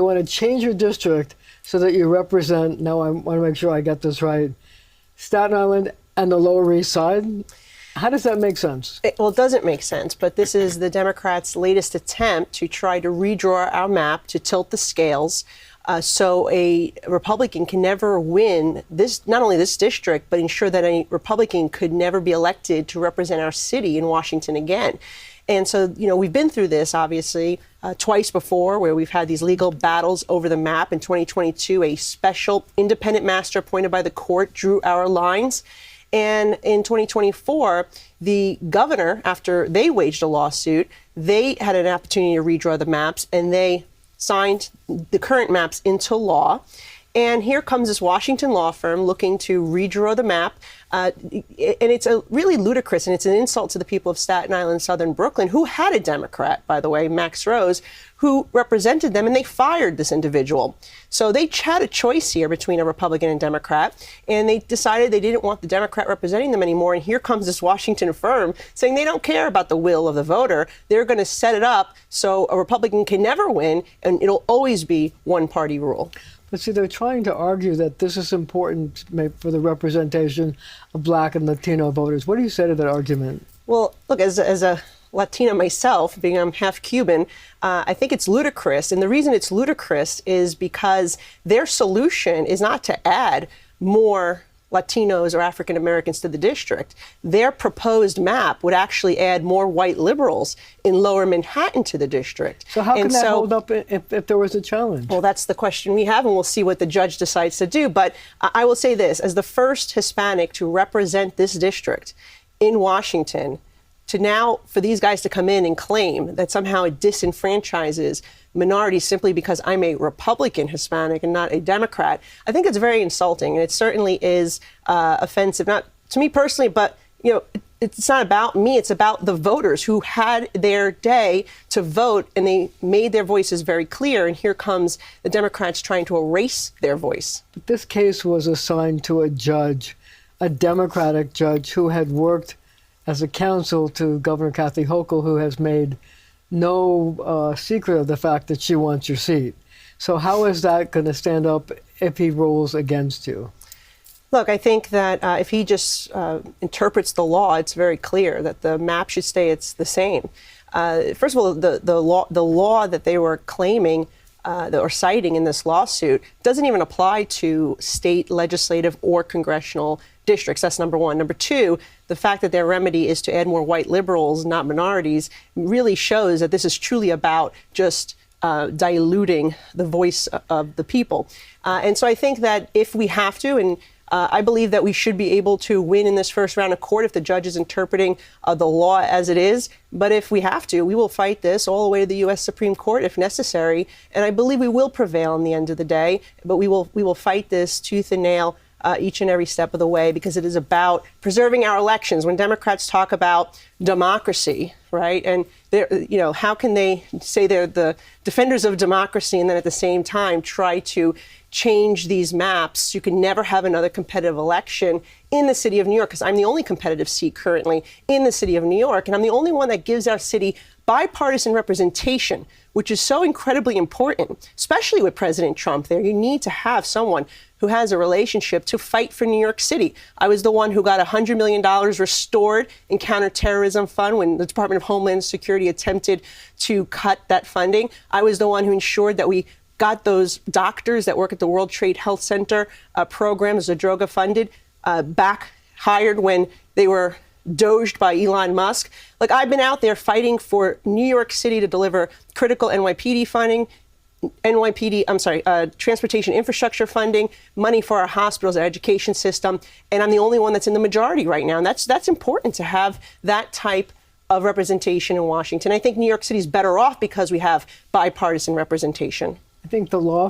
I want to change your district so that you represent, now I want to make sure I get this right, Staten Island and the Lower East Side. How does that make sense? Well, it doesn't make sense, but this is the Democrats' latest attempt to try to redraw our map, to tilt the scales, so a Republican can never win this, not only this district, but ensure that a Republican could never be elected to represent our city in Washington again. And so, you know, we've been through this, obviously, twice before, where we've had these legal battles over the map. In 2022, a special independent master appointed by the court drew our lines. And in 2024, the governor, after they waged a lawsuit, they had an opportunity to redraw the maps, and they signed the current maps into law. And here comes this Washington law firm looking to redraw the map. And it's really ludicrous, and it's an insult to the people of Staten Island, Southern Brooklyn, who had a Democrat, by the way, Max Rose, who represented them, and they fired this individual. So they had a choice here between a Republican and Democrat, and they decided they didn't want the Democrat representing them anymore. And here comes this Washington firm saying they don't care about the will of the voter. They're going to set it up so a Republican can never win, and it'll always be one-party rule. But see, they're trying to argue that this is important for the representation of Black and Latino voters. What do you say to that argument? Well, look, as a Latina myself, being I'm half Cuban, I think it's ludicrous. And the reason it's ludicrous is because their solution is not to add more Latinos or African Americans to the district. Their proposed map would actually add more white liberals in lower Manhattan to the district. So how can that hold up if there was a challenge? Well, that's the question we have, and we'll see what the judge decides to do. But I will say this, as the first Hispanic to represent this district in Washington, to now for these guys to come in and claim that somehow it disenfranchises minorities simply because I'm a Republican Hispanic and not a Democrat, I think it's very insulting, and it certainly is offensive, not to me personally, but you know, it's not about me, it's about the voters who had their day to vote, and they made their voices very clear, and here comes the Democrats trying to erase their voice. But this case was assigned to a judge, a Democratic judge who had worked as a counsel to Governor Kathy Hochul, who has made no secret of the fact that she wants your seat. So how is that going to stand up if he rules against you? Look, I think that if he just interprets the law, it's very clear that the map should stay the same. First of all, the law that they were claiming or citing in this lawsuit doesn't even apply to state legislative or congressional districts. That's number one. Number two, the fact that their remedy is to add more white liberals, not minorities, really shows that this is truly about just diluting the voice of the people. And so I think that if we have to, and I believe that we should be able to win in this first round of court if the judge is interpreting the law as it is. But if we have to, we will fight this all the way to the U.S. Supreme Court if necessary. And I believe we will prevail in the end of the day. But we will fight this tooth and nail each and every step of the way, because it is about preserving our elections. When Democrats talk about democracy, right, and you know, how can they say they're the defenders of democracy and then at the same time try to change these maps? You can never have another competitive election in the city of New York, because I'm the only competitive seat currently in the city of New York, and I'm the only one that gives our city bipartisan representation, which is so incredibly important, especially with President Trump there. You need to have someone who has a relationship to fight for New York City. I was the one who got $100 million restored in counterterrorism fund when the Department of Homeland Security attempted to cut that funding. I was the one who ensured that we got those doctors that work at the World Trade Health Center programs, Zadroga funded, back hired when they were doged by Elon Musk. Like, I've been out there fighting for New York City to deliver critical NYPD funding, transportation infrastructure funding, money for our hospitals, our education system, and I'm the only one that's in the majority right now. And that's important to have that type of representation in Washington. I think New York City is better off because we have bipartisan representation. I think the law